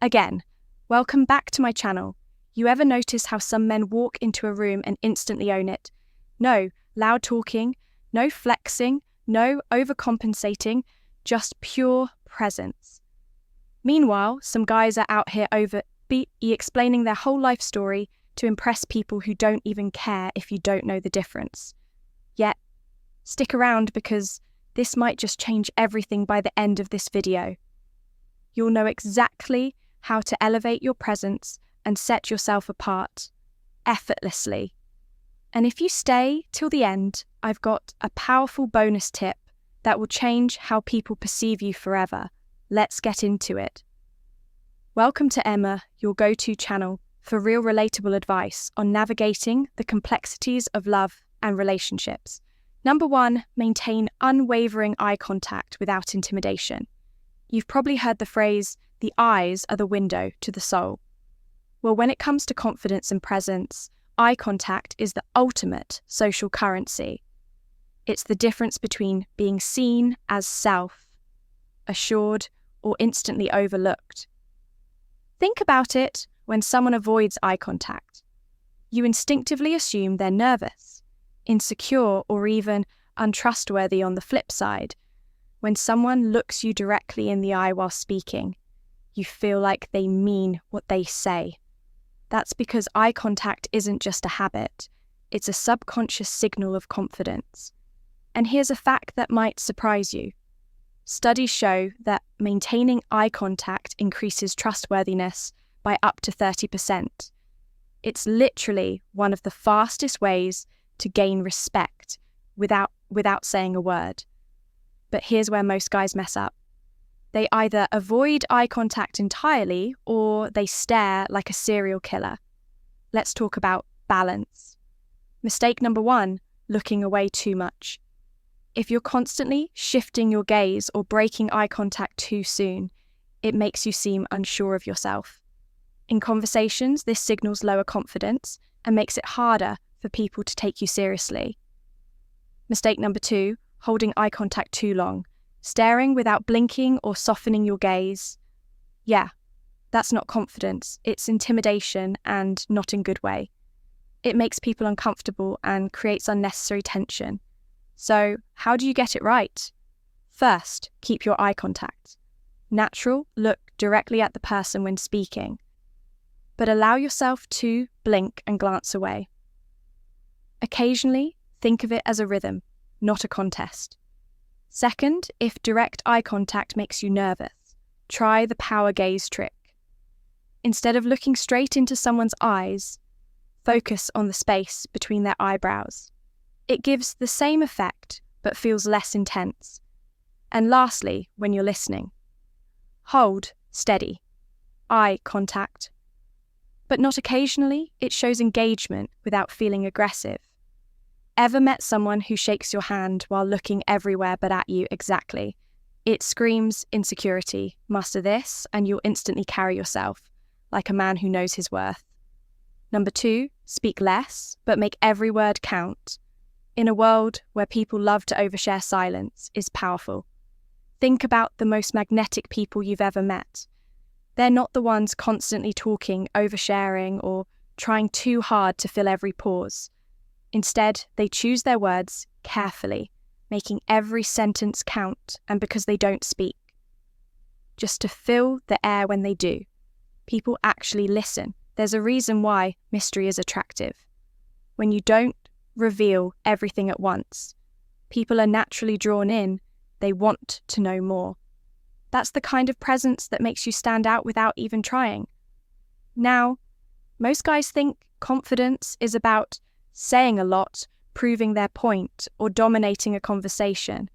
Again, welcome back to my channel. You ever notice how some men walk into a room and instantly own it? No loud talking, no flexing, no overcompensating, just pure presence. Meanwhile, some guys are out here explaining their whole life story to impress people who don't even care if you don't know the difference. Yet, stick around because this might just change everything by the end of this video. You'll know exactly how to elevate your presence and set yourself apart effortlessly. And if you stay till the end, I've got a powerful bonus tip that will change how people perceive you forever. Let's get into it. Welcome to Emma, your go-to channel for real relatable advice on navigating the complexities of love and relationships. Number 1, maintain unwavering eye contact without intimidation. You've probably heard the phrase, the eyes are the window to the soul. Well, when it comes to confidence and presence, eye contact is the ultimate social currency. It's the difference between being seen as self-assured or instantly overlooked. Think about it when someone avoids eye contact. You instinctively assume they're nervous, insecure, or even untrustworthy. On the flip side, when someone looks you directly in the eye while speaking, you feel like they mean what they say. That's because eye contact isn't just a habit, it's a subconscious signal of confidence. And here's a fact that might surprise you. Studies show that maintaining eye contact increases trustworthiness by up to 30%. It's literally one of the fastest ways to gain respect without saying a word. But here's where most guys mess up. They either avoid eye contact entirely or they stare like a serial killer. Let's talk about balance. Mistake number 1, looking away too much. If you're constantly shifting your gaze or breaking eye contact too soon, it makes you seem unsure of yourself. In conversations, this signals lower confidence and makes it harder for people to take you seriously. Mistake number 2, holding eye contact too long. Staring without blinking or softening your gaze. Yeah, that's not confidence, it's intimidation and not in good way. It makes people uncomfortable and creates unnecessary tension. So, how do you get it right? First, keep your eye contact. Natural, look directly at the person when speaking, but allow yourself to blink and glance away. Occasionally, think of it as a rhythm, not a contest. Second, if direct eye contact makes you nervous, try the power gaze trick. Instead of looking straight into someone's eyes, focus on the space between their eyebrows. It gives the same effect, but feels less intense. And lastly, when you're listening, hold steady, eye contact. But not occasionally, it shows engagement without feeling aggressive. Ever met someone who shakes your hand while looking everywhere but at you? Exactly. It screams insecurity. Master this, and you'll instantly carry yourself like a man who knows his worth. Number 2, speak less, but make every word count. In a world where people love to overshare, silence is powerful. Think about the most magnetic people you've ever met. They're not the ones constantly talking, oversharing, or trying too hard to fill every pause. Instead, they choose their words carefully, making every sentence count, and because they don't speak, just to fill the air when they do. People actually listen. There's a reason why mystery is attractive. When you don't reveal everything at once, people are naturally drawn in. They want to know more. That's the kind of presence that makes you stand out without even trying. Now, most guys think confidence is about saying a lot, proving their point, or dominating a conversation.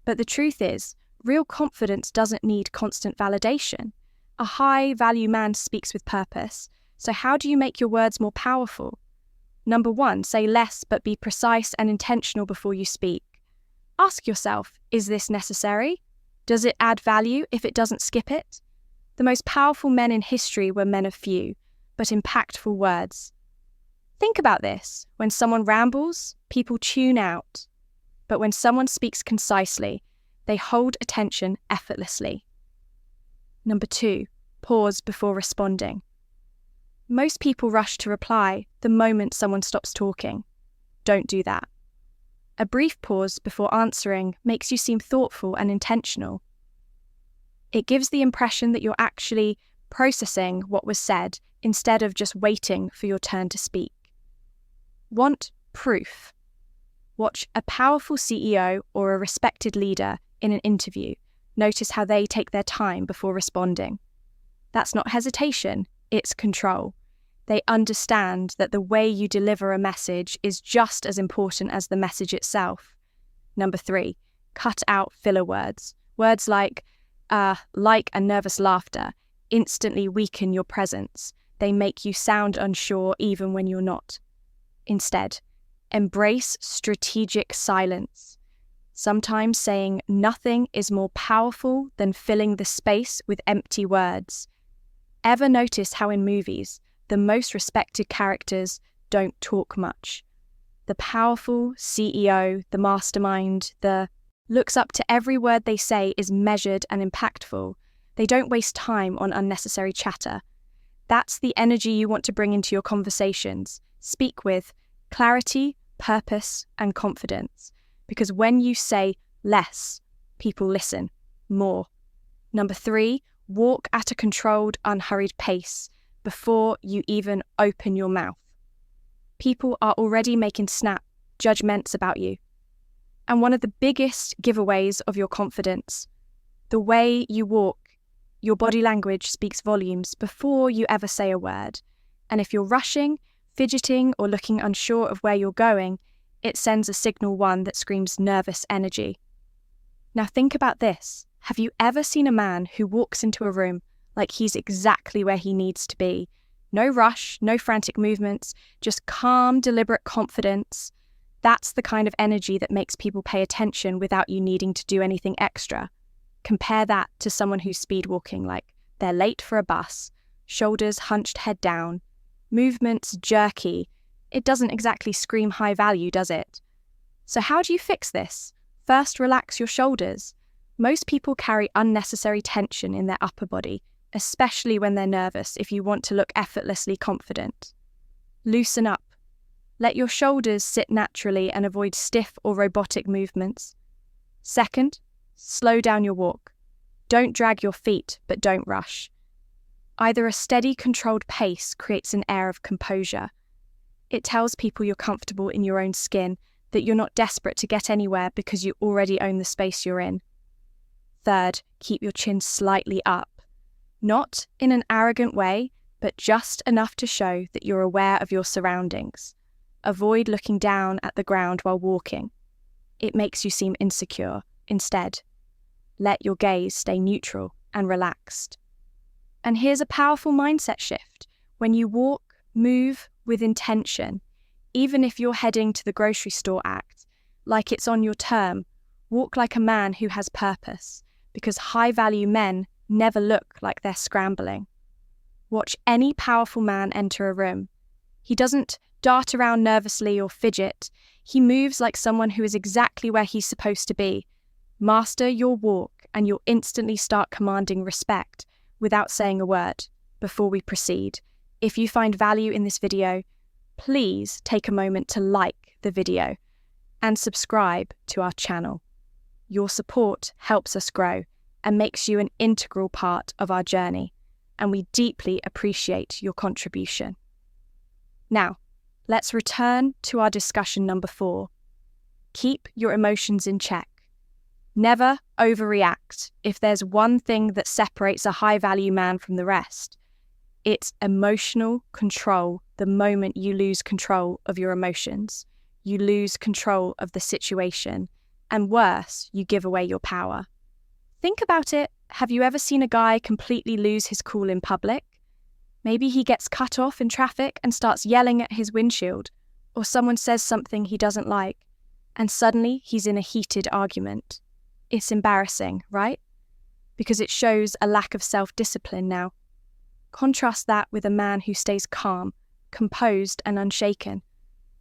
But the truth is, real confidence doesn't need constant validation. A high-value man speaks with purpose. So how do you make your words more powerful? Number 1, say less but be precise and intentional before you speak. Ask yourself, is this necessary? Does it add value if it doesn't skip it? The most powerful men in history were men of few, but impactful words. Think about this. When someone rambles, people tune out. But when someone speaks concisely, they hold attention effortlessly. Number 2, pause before responding. Most people rush to reply the moment someone stops talking. Don't do that. A brief pause before answering makes you seem thoughtful and intentional. It gives the impression that you're actually processing what was said instead of just waiting for your turn to speak. Want proof? Watch a powerful CEO or a respected leader in an interview. Notice how they take their time before responding. That's not hesitation, it's control. They understand that the way you deliver a message is just as important as the message itself. Number 3, cut out filler words. Words like and nervous laughter instantly weaken your presence. They make you sound unsure even when you're not. Instead, embrace strategic silence. Sometimes saying nothing is more powerful than filling the space with empty words. Ever notice how in movies, the most respected characters don't talk much? The powerful CEO, the mastermind, looks up to every word they say is measured and impactful. They don't waste time on unnecessary chatter. That's the energy you want to bring into your conversations. Speak with clarity, purpose, and confidence. Because when you say less, people listen more. Number 3, walk at a controlled, unhurried pace before you even open your mouth. People are already making snap judgments about you. And one of the biggest giveaways of your confidence, the way you walk, your body language speaks volumes before you ever say a word. And if you're rushing, fidgeting, or looking unsure of where you're going, it sends a signal one that screams nervous energy. Now think about this. Have you ever seen a man who walks into a room like he's exactly where he needs to be? No rush, no frantic movements, just calm, deliberate confidence. That's the kind of energy that makes people pay attention without you needing to do anything extra. Compare that to someone who's speed walking, like they're late for a bus, shoulders hunched head down, movements jerky. It doesn't exactly scream high value, does it? So how do you fix this? First, relax your shoulders. Most people carry unnecessary tension in their upper body, especially when they're nervous if you want to look effortlessly confident. Loosen up. Let your shoulders sit naturally and avoid stiff or robotic movements. Second, slow down your walk. Don't drag your feet, but don't rush. Either a steady, controlled pace creates an air of composure. It tells people you're comfortable in your own skin, that you're not desperate to get anywhere because you already own the space you're in. Third, keep your chin slightly up. Not in an arrogant way, but just enough to show that you're aware of your surroundings. Avoid looking down at the ground while walking. It makes you seem insecure. Instead, let your gaze stay neutral and relaxed. And here's a powerful mindset shift. When you walk, move with intention. Even if you're heading to the grocery store, act like it's on your term. Walk like a man who has purpose, because high-value men never look like they're scrambling. Watch any powerful man enter a room. He doesn't dart around nervously or fidget. He moves like someone who is exactly where he's supposed to be. Master your walk and you'll instantly start commanding respect without saying a word. Before we proceed, if you find value in this video, please take a moment to like the video and subscribe to our channel. Your support helps us grow and makes you an integral part of our journey, and we deeply appreciate your contribution. Now, let's return to our discussion number 4. Keep your emotions in check. Never overreact. If there's one thing that separates a high-value man from the rest, it's emotional control. The moment you lose control of your emotions, you lose control of the situation, and worse, you give away your power. Think about it. Have you ever seen a guy completely lose his cool in public? Maybe he gets cut off in traffic and starts yelling at his windshield, or someone says something he doesn't like, and suddenly he's in a heated argument. It's embarrassing, right? Because it shows a lack of self-discipline now. Contrast that with a man who stays calm, composed, and unshaken.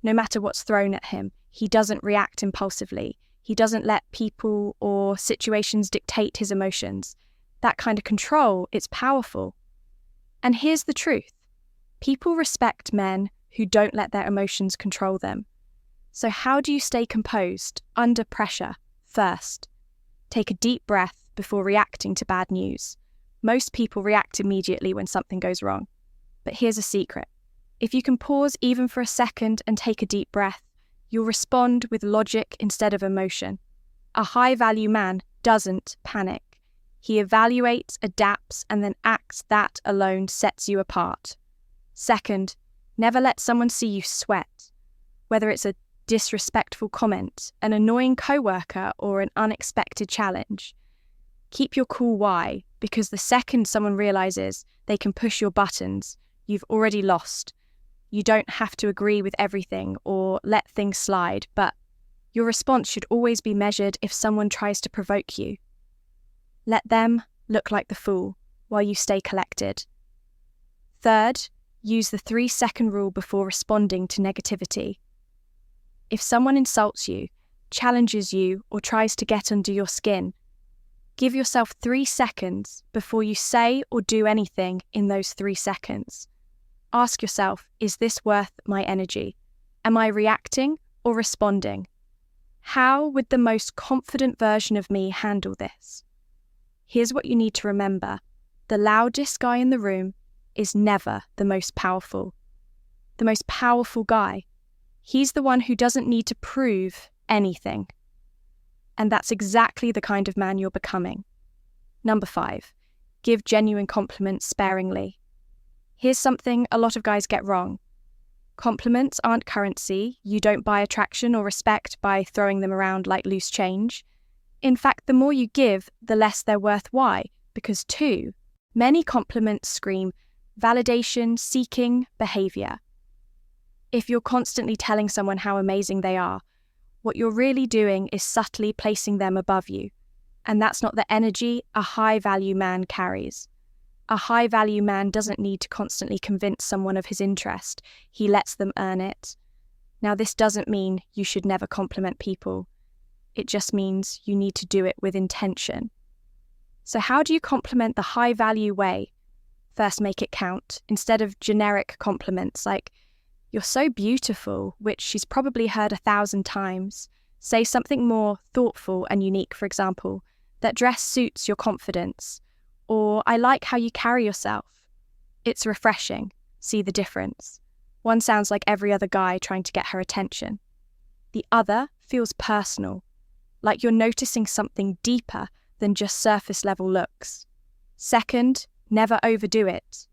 No matter what's thrown at him, he doesn't react impulsively. He doesn't let people or situations dictate his emotions. That kind of control, it's powerful. And here's the truth. People respect men who don't let their emotions control them. So how do you stay composed under pressure? First, take a deep breath before reacting to bad news. Most people react immediately when something goes wrong. But here's a secret. If you can pause even for a second and take a deep breath, you'll respond with logic instead of emotion. A high-value man doesn't panic. He evaluates, adapts, and then acts. That alone sets you apart. Second, never let someone see you sweat. Whether it's a disrespectful comment, an annoying coworker, or an unexpected challenge. Keep your cool. Why? Because the second someone realizes they can push your buttons, you've already lost. You don't have to agree with everything or let things slide, but your response should always be measured if someone tries to provoke you. Let them look like the fool while you stay collected. Third, use the 3-second rule before responding to negativity. If someone insults you, challenges you, or tries to get under your skin, give yourself 3 seconds before you say or do anything in those 3 seconds. Ask yourself, is this worth my energy? Am I reacting or responding? How would the most confident version of me handle this? Here's what you need to remember. The loudest guy in the room is never the most powerful. The most powerful guy, he's the one who doesn't need to prove anything. And that's exactly the kind of man you're becoming. Number 5, give genuine compliments sparingly. Here's something a lot of guys get wrong. Compliments aren't currency. You don't buy attraction or respect by throwing them around like loose change. In fact, the more you give, the less they're worth. Why? Because 2, many compliments scream validation, seeking behavior. If you're constantly telling someone how amazing they are, what you're really doing is subtly placing them above you. And that's not the energy a high-value man carries. A high-value man doesn't need to constantly convince someone of his interest. He lets them earn it. Now, this doesn't mean you should never compliment people. It just means you need to do it with intention. So how do you compliment the high-value way? First, make it count. Instead of generic compliments like, "You're so beautiful," which she's probably heard 1,000 times, say something more thoughtful and unique. For example, "That dress suits your confidence," or "I like how you carry yourself." It's refreshing. See the difference. One sounds like every other guy trying to get her attention. The other feels personal, like you're noticing something deeper than just surface-level looks. Second, never overdo it.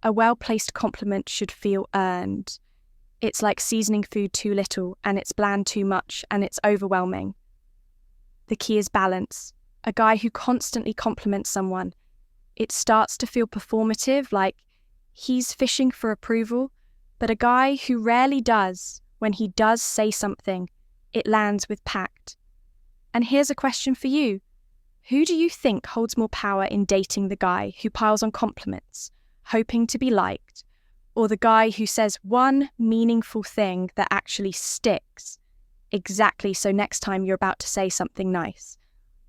A well-placed compliment should feel earned. It's like seasoning food too little, and it's bland too much, and it's overwhelming. The key is balance. A guy who constantly compliments someone, it starts to feel performative, like he's fishing for approval, but a guy who rarely does, when he does say something, it lands with tact. And here's a question for you. Who do you think holds more power in dating the guy who piles on compliments, hoping to be liked, or the guy who says one meaningful thing that actually sticks? Exactly, so next time you're about to say something nice,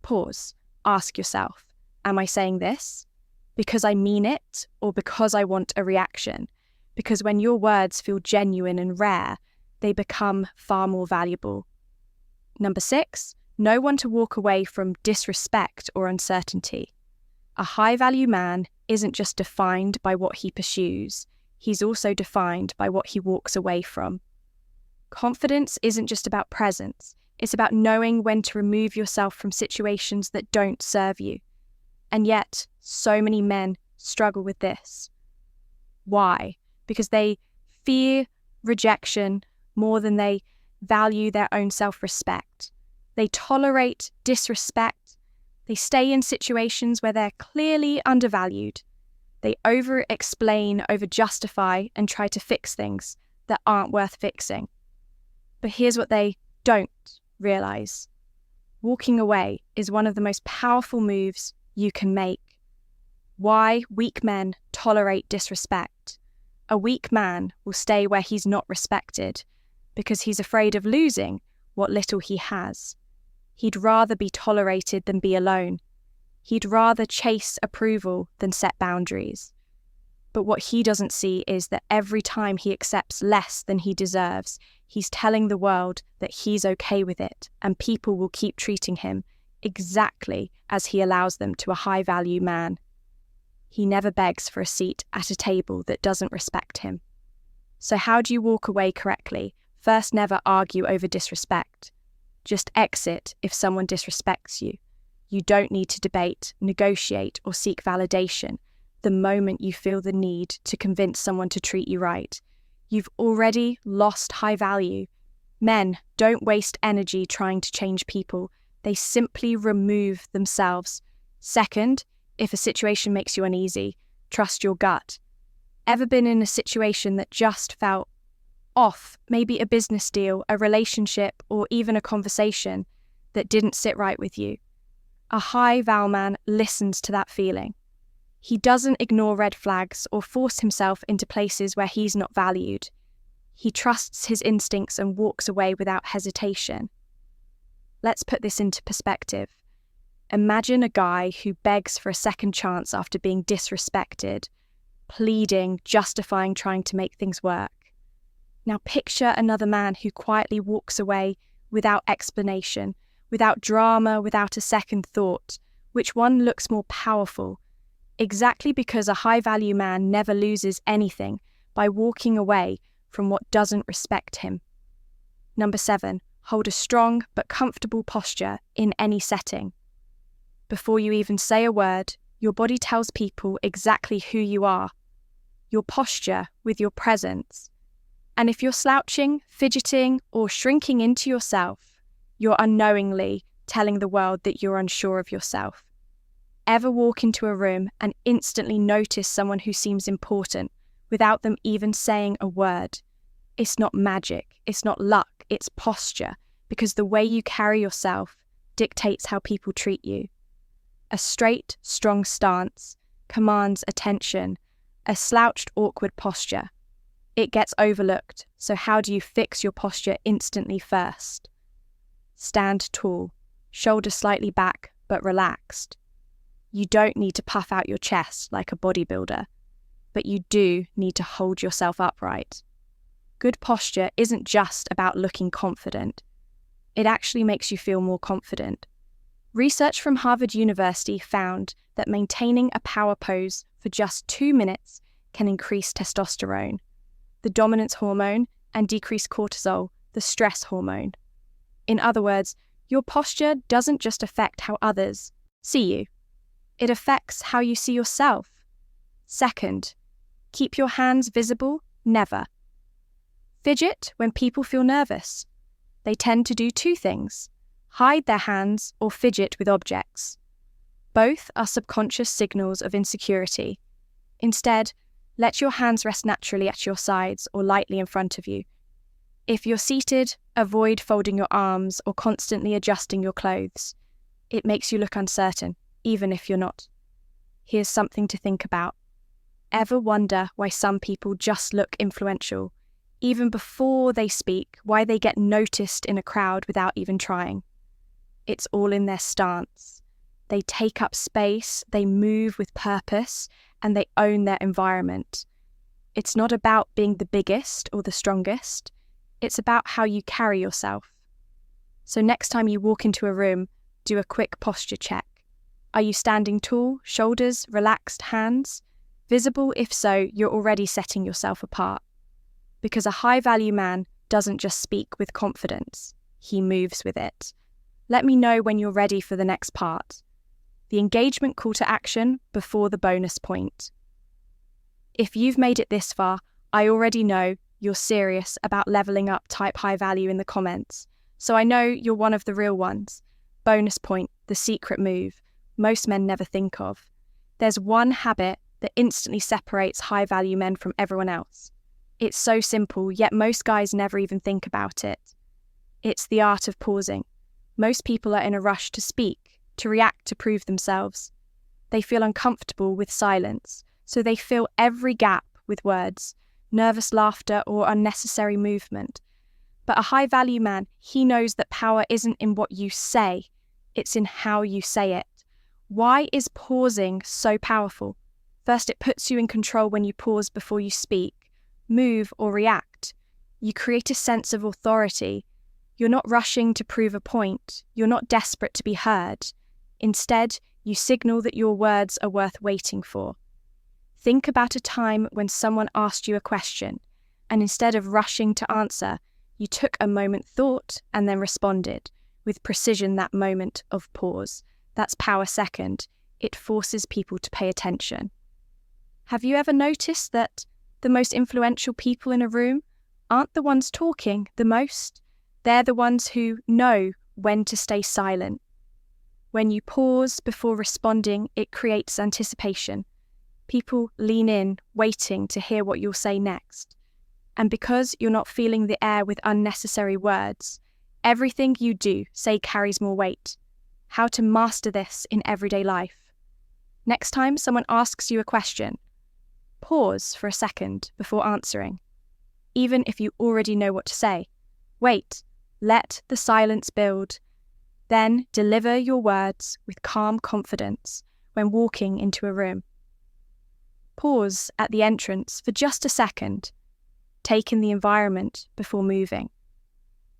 pause, ask yourself, am I saying this because I mean it or because I want a reaction? Because when your words feel genuine and rare, they become far more valuable. Number 6, know when to walk away from disrespect or uncertainty. A high-value man isn't just defined by what he pursues, he's also defined by what he walks away from. Confidence isn't just about presence, it's about knowing when to remove yourself from situations that don't serve you. And yet, so many men struggle with this. Why? Because they fear rejection more than they value their own self-respect. They tolerate disrespect. They stay in situations where they're clearly undervalued. They over-explain, over-justify, and try to fix things that aren't worth fixing. But here's what they don't realize. Walking away is one of the most powerful moves you can make. Why weak men tolerate disrespect. A weak man will stay where he's not respected because he's afraid of losing what little he has. He'd rather be tolerated than be alone. He'd rather chase approval than set boundaries. But what he doesn't see is that every time he accepts less than he deserves, he's telling the world that he's okay with it, and people will keep treating him exactly as he allows them to a high-value man. He never begs for a seat at a table that doesn't respect him. So how do you walk away correctly? First, never argue over disrespect. Just exit if someone disrespects you. You don't need to debate, negotiate, or seek validation the moment you feel the need to convince someone to treat you right. You've already lost high value. Men don't waste energy trying to change people. They simply remove themselves. Second, if a situation makes you uneasy, trust your gut. Ever been in a situation that just felt off, maybe a business deal, a relationship, or even a conversation that didn't sit right with you? A high-val man listens to that feeling. He doesn't ignore red flags or force himself into places where he's not valued. He trusts his instincts and walks away without hesitation. Let's put this into perspective. Imagine a guy who begs for a second chance after being disrespected, pleading, justifying, trying to make things work. Now picture another man who quietly walks away without explanation, without drama, without a second thought. Which one looks more powerful? Exactly because a high-value man never loses anything by walking away from what doesn't respect him. Number 7, hold a strong but comfortable posture in any setting. Before you even say a word, your body tells people exactly who you are. Your posture with your presence. And if you're slouching, fidgeting, or shrinking into yourself, you're unknowingly telling the world that you're unsure of yourself. Ever walk into a room and instantly notice someone who seems important without them even saying a word? It's not magic, it's not luck, it's posture, because the way you carry yourself dictates how people treat you. A straight, strong stance commands attention. A slouched, awkward posture, it gets overlooked. So how do you fix your posture instantly first? Stand tall, shoulders slightly back but relaxed. You don't need to puff out your chest like a bodybuilder, but you do need to hold yourself upright. Good posture isn't just about looking confident. It actually makes you feel more confident. Research from Harvard University found that maintaining a power pose for just 2 minutes can increase testosterone, the dominance hormone, and decrease cortisol, the stress hormone. In other words, your posture doesn't just affect how others see you. It affects how you see yourself. Second, keep your hands visible, never. Fidget when people feel nervous. They tend to do 2 things: hide their hands or fidget with objects. Both are subconscious signals of insecurity. Instead, let your hands rest naturally at your sides or lightly in front of you. If you're seated, avoid folding your arms or constantly adjusting your clothes. It makes you look uncertain, even if you're not. Here's something to think about. Ever wonder why some people just look influential, even before they speak, why they get noticed in a crowd without even trying? It's all in their stance. They take up space, they move with purpose, and they own their environment. It's not about being the biggest or the strongest. It's about how you carry yourself. So next time you walk into a room, do a quick posture check. Are you standing tall, shoulders, relaxed, hands? Visible? If so, you're already setting yourself apart. Because a high-value man doesn't just speak with confidence, he moves with it. Let me know when you're ready for the next part. The engagement call to action before the bonus point. If you've made it this far, I already know you're serious about leveling up. Type high value in the comments. So I know you're one of the real ones. Bonus point, the secret move, most men never think of. There's one habit that instantly separates high value men from everyone else. It's so simple, yet most guys never even think about it. It's the art of pausing. Most people are in a rush to speak, to react, to prove themselves. They feel uncomfortable with silence, so they fill every gap with words, nervous laughter, or unnecessary movement. But a high-value man, he knows that power isn't in what you say, it's in how you say it. Why is pausing so powerful? First, it puts you in control when you pause before you speak, move, or react. You create a sense of authority. You're not rushing to prove a point. You're not desperate to be heard. Instead, you signal that your words are worth waiting for. Think about a time when someone asked you a question, and instead of rushing to answer, you took a moment, thought, and then responded with precision. That moment of pause. That's power second. It forces people to pay attention. Have you ever noticed that the most influential people in a room aren't the ones talking the most? They're the ones who know when to stay silent. When you pause before responding, it creates anticipation. People lean in, waiting to hear what you'll say next. And because you're not filling the air with unnecessary words, everything you do, say, carries more weight. How to master this in everyday life. Next time someone asks you a question, pause for a second before answering. Even if you already know what to say, wait, let the silence build. Then deliver your words with calm confidence when walking into a room. Pause at the entrance for just a second. Take in the environment before moving.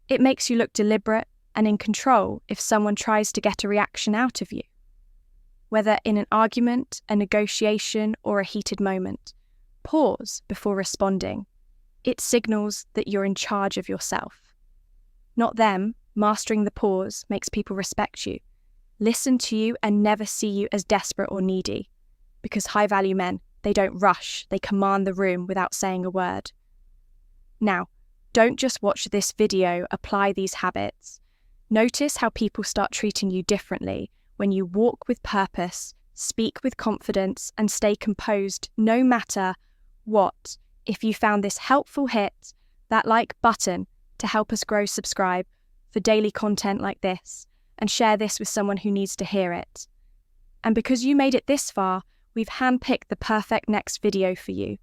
It makes you look deliberate and in control if someone tries to get a reaction out of you. Whether in an argument, a negotiation, or a heated moment, pause before responding. It signals that you're in charge of yourself. Not them. Mastering the pause makes people respect you, listen to you, and never see you as desperate or needy. Because high-value men, they don't rush, they command the room without saying a word. Now, don't just watch this video, apply these habits. Notice how people start treating you differently when you walk with purpose, speak with confidence, and stay composed no matter what. If you found this helpful, hit that like button to help us grow. Subscribe for daily content like this, and share this with someone who needs to hear it. And because you made it this far, we've handpicked the perfect next video for you.